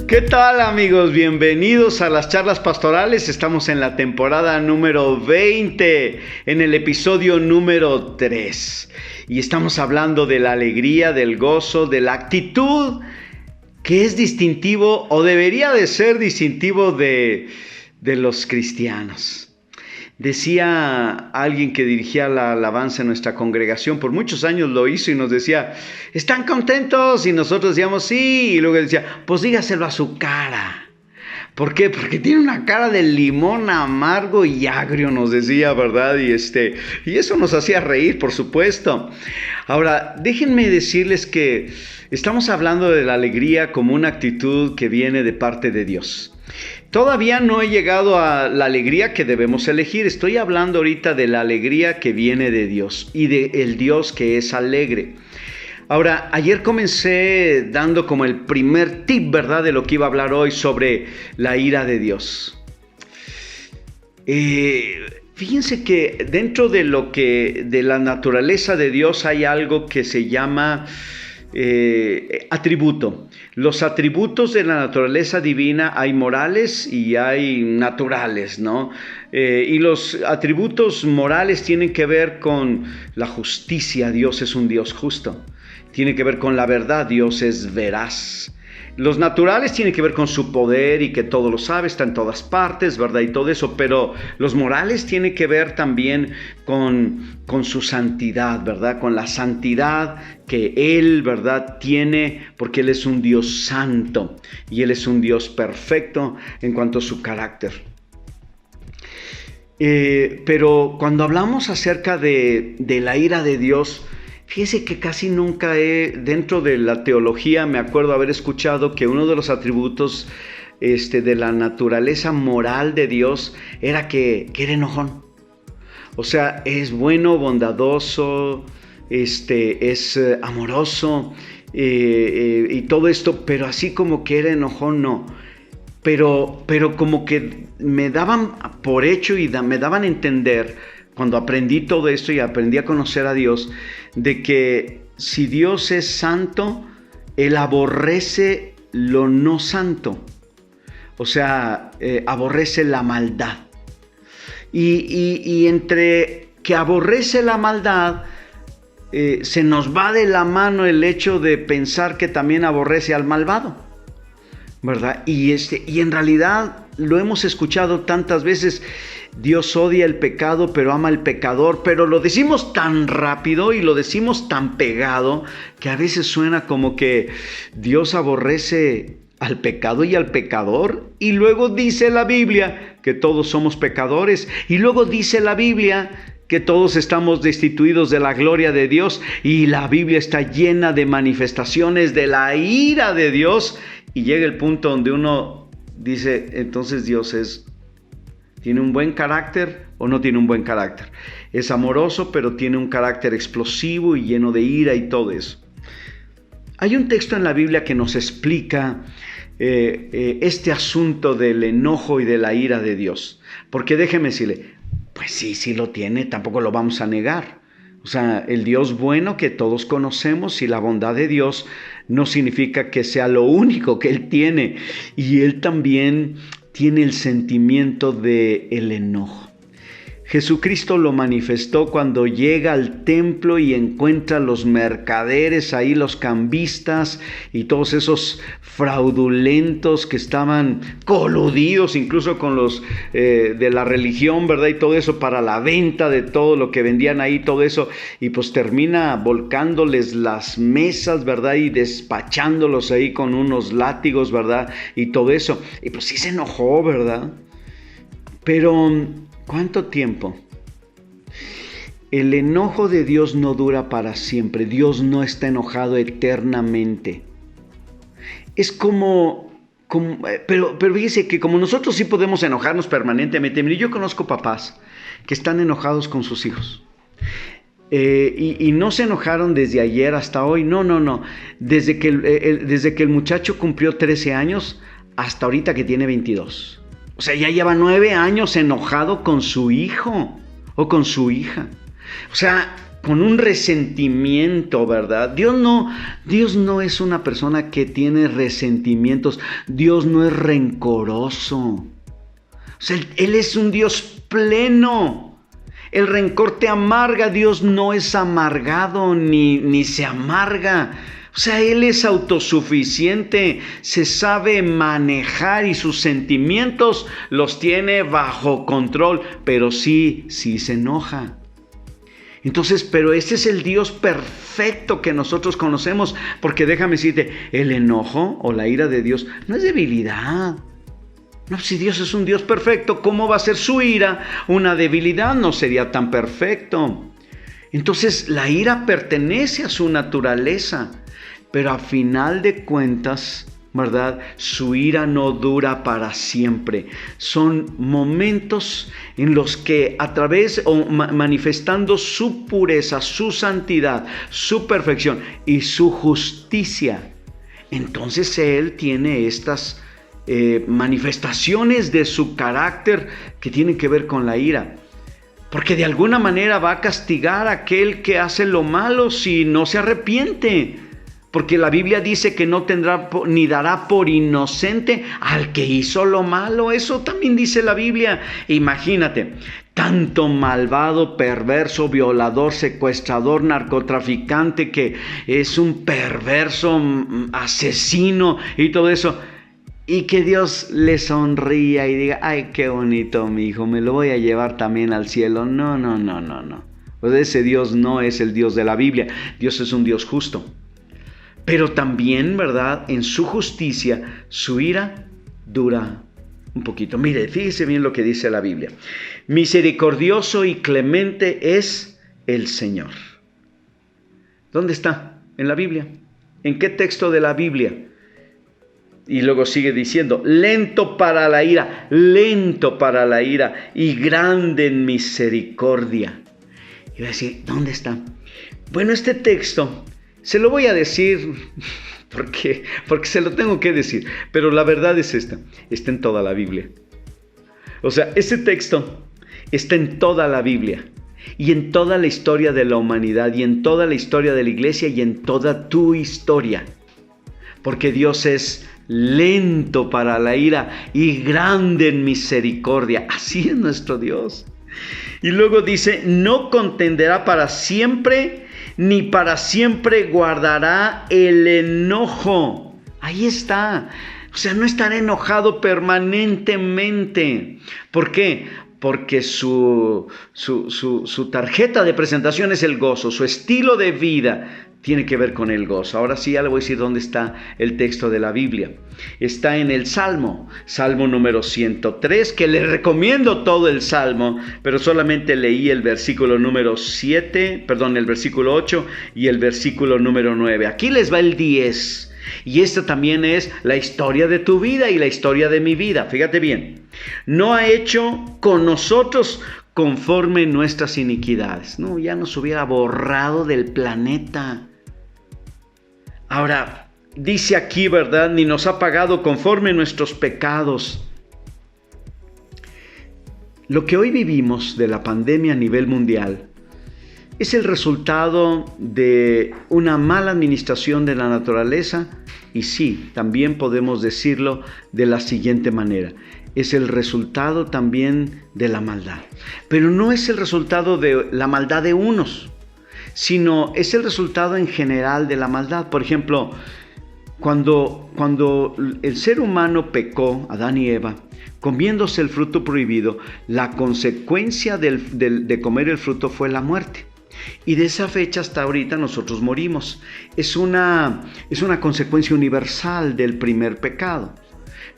¿Qué tal, amigos? Bienvenidos a las charlas pastorales. Estamos en la temporada número 20, en el episodio número 3. Y estamos hablando de la alegría, del gozo, de la actitud que es distintivo o debería de ser distintivo de los cristianos. Decía alguien que dirigía la alabanza en nuestra congregación, por muchos años lo hizo y nos decía, ¿están contentos? Y nosotros decíamos, sí. Y luego decía, pues dígaselo a su cara. ¿Por qué? Porque tiene una cara de limón amargo y agrio, nos decía, ¿verdad? Y eso nos hacía reír, por supuesto. Ahora, déjenme decirles que estamos hablando de la alegría como una actitud que viene de parte de Dios. Todavía no he llegado a la alegría que debemos elegir. Estoy hablando ahorita de la alegría que viene de Dios y del Dios que es alegre. Ahora, ayer comencé dando como el primer tip, ¿verdad?, de lo que iba a hablar hoy sobre la ira de Dios. Fíjense que dentro de la naturaleza de Dios hay algo que se llama atributo. Los atributos de la naturaleza divina hay morales y hay naturales, ¿no? Y los atributos morales tienen que ver con la justicia. Dios es un Dios justo. Tiene que ver con la verdad. Dios es veraz. Los naturales tienen que ver con su poder y que todo lo sabe, está en todas partes, ¿verdad? Y todo eso, pero los morales tienen que ver también con su santidad, ¿verdad? Con la santidad que Él, ¿verdad?, tiene, porque Él es un Dios santo y Él es un Dios perfecto en cuanto a su carácter. Pero cuando hablamos acerca de la ira de Dios, fíjese que casi nunca dentro de la teología me acuerdo haber escuchado que uno de los atributos de la naturaleza moral de Dios era que era enojón. O sea, es bueno, bondadoso, es amoroso y todo esto, pero así como que era enojón, no. Pero como que me daban por hecho y me daban a entender, cuando aprendí todo esto y aprendí a conocer a Dios, de que si Dios es santo, Él aborrece lo no santo. O sea, aborrece la maldad. Y entre que aborrece la maldad, se nos va de la mano el hecho de pensar que también aborrece al malvado, ¿verdad? Y en realidad lo hemos escuchado tantas veces. Dios odia el pecado, pero ama al pecador, pero lo decimos tan rápido y lo decimos tan pegado que a veces suena como que Dios aborrece al pecado y al pecador, y luego dice la Biblia que todos somos pecadores, y luego dice la Biblia que todos estamos destituidos de la gloria de Dios, y la Biblia está llena de manifestaciones de la ira de Dios, y llega el punto donde uno dice, entonces Dios ¿tiene un buen carácter o no tiene un buen carácter? Es amoroso, pero tiene un carácter explosivo y lleno de ira y todo eso. Hay un texto en la Biblia que nos explica este asunto del enojo y de la ira de Dios. Porque déjeme decirle, pues sí lo tiene, tampoco lo vamos a negar. O sea, el Dios bueno que todos conocemos y la bondad de Dios no significa que sea lo único que Él tiene. Y Él también tiene el sentimiento del enojo. Jesucristo lo manifestó cuando llega al templo y encuentra a los mercaderes ahí, los cambistas y todos esos fraudulentos que estaban coludidos incluso con los de la religión, ¿verdad? Y todo eso para la venta de todo lo que vendían ahí, todo eso. Y pues termina volcándoles las mesas, ¿verdad? Y despachándolos ahí con unos látigos, ¿verdad? Y todo eso. Y pues sí se enojó, ¿verdad? Pero ¿cuánto tiempo? El enojo de Dios no dura para siempre. Dios no está enojado eternamente. Es pero fíjese que como nosotros sí podemos enojarnos permanentemente. Mire, yo conozco papás que están enojados con sus hijos. Y no se enojaron desde ayer hasta hoy. No. Desde que el muchacho cumplió 13 años hasta ahorita que tiene 22. O sea, ya lleva 9 años enojado con su hijo o con su hija. O sea, con un resentimiento, ¿verdad? Dios no es una persona que tiene resentimientos. Dios no es rencoroso. O sea, Él es un Dios pleno. El rencor te amarga. Dios no es amargado ni se amarga. O sea, Él es autosuficiente, se sabe manejar y sus sentimientos los tiene bajo control, pero sí se enoja. Entonces, pero este es el Dios perfecto que nosotros conocemos, porque déjame decirte, el enojo o la ira de Dios no es debilidad. No, si Dios es un Dios perfecto, ¿cómo va a ser su ira una debilidad? No sería tan perfecto. Entonces, la ira pertenece a su naturaleza, pero a final de cuentas, ¿verdad? Su ira no dura para siempre. Son momentos en los que a través o manifestando su pureza, su santidad, su perfección y su justicia, entonces Él tiene estas manifestaciones de su carácter que tienen que ver con la ira. Porque de alguna manera va a castigar a aquel que hace lo malo si no se arrepiente. Porque la Biblia dice que no tendrá ni dará por inocente al que hizo lo malo. Eso también dice la Biblia. Imagínate, tanto malvado, perverso, violador, secuestrador, narcotraficante, que es un perverso asesino y todo eso. Y que Dios le sonría y diga, ay, qué bonito mi hijo, me lo voy a llevar también al cielo. No. Pues ese Dios no es el Dios de la Biblia. Dios es un Dios justo. Pero también, ¿verdad? En su justicia, su ira dura un poquito. Mire, fíjese bien lo que dice la Biblia. Misericordioso y clemente es el Señor. ¿Dónde está? En la Biblia. ¿En qué texto de la Biblia? Y luego sigue diciendo, lento para la ira y grande en misericordia. Y va a decir, ¿dónde está? Bueno, este texto se lo voy a decir porque se lo tengo que decir, pero la verdad es esta, está en toda la Biblia. O sea, ese texto está en toda la Biblia y en toda la historia de la humanidad y en toda la historia de la iglesia y en toda tu historia. Porque Dios es lento para la ira y grande en misericordia. Así es nuestro Dios. Y luego dice, no contenderá para siempre, ni para siempre guardará el enojo. Ahí está. O sea, no estará enojado permanentemente. ¿Por qué? Porque su tarjeta de presentación es el gozo. Su estilo de vida tiene que ver con el gozo. Ahora sí, ya le voy a decir dónde está el texto de la Biblia. Está en el Salmo número 103, que le recomiendo todo el Salmo, pero solamente leí el versículo número 8 y el versículo número 9. Aquí les va el 10. Y esta también es la historia de tu vida y la historia de mi vida. Fíjate bien. No ha hecho con nosotros conforme nuestras iniquidades. No, ya nos hubiera borrado del planeta. Ahora, dice aquí, ¿verdad? Ni nos ha pagado conforme nuestros pecados. Lo que hoy vivimos de la pandemia a nivel mundial es el resultado de una mala administración de la naturaleza y sí, también podemos decirlo de la siguiente manera. Es el resultado también de la maldad. Pero no es el resultado de la maldad de unos, sino es el resultado en general de la maldad. Por ejemplo, cuando el ser humano pecó, Adán y Eva, comiéndose el fruto prohibido, la consecuencia de comer el fruto fue la muerte. Y de esa fecha hasta ahorita nosotros morimos. Es una consecuencia universal del primer pecado.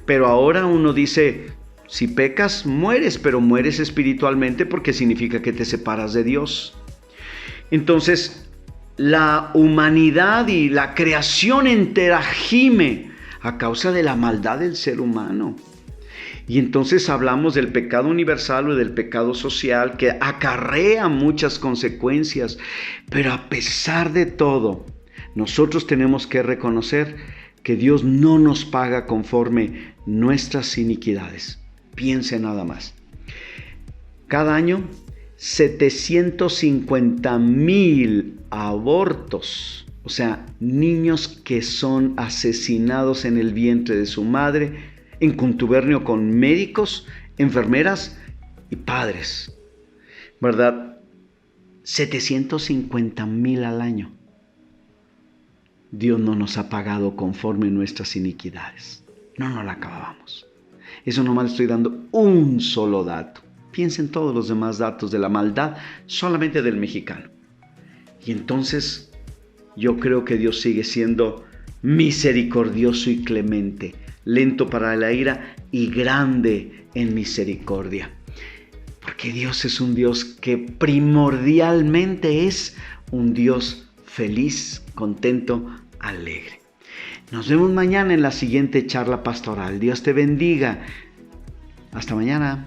Pero ahora uno dice, si pecas, mueres, pero mueres espiritualmente porque significa que te separas de Dios. Entonces, la humanidad y la creación entera gime a causa de la maldad del ser humano. Y entonces hablamos del pecado universal o del pecado social que acarrea muchas consecuencias. Pero a pesar de todo, nosotros tenemos que reconocer que Dios no nos paga conforme nuestras iniquidades. Piense nada más. Cada año 750,000 abortos, o sea, niños que son asesinados en el vientre de su madre, en contubernio con médicos, enfermeras y padres, ¿verdad? 750,000 al año. Dios no nos ha pagado conforme nuestras iniquidades. No nos la acabamos. Eso nomás le estoy dando un solo dato. Piensa en todos los demás datos de la maldad, solamente del mexicano. Y entonces yo creo que Dios sigue siendo misericordioso y clemente, lento para la ira y grande en misericordia. Porque Dios es un Dios que primordialmente es un Dios feliz, contento, alegre. Nos vemos mañana en la siguiente charla pastoral. Dios te bendiga. Hasta mañana.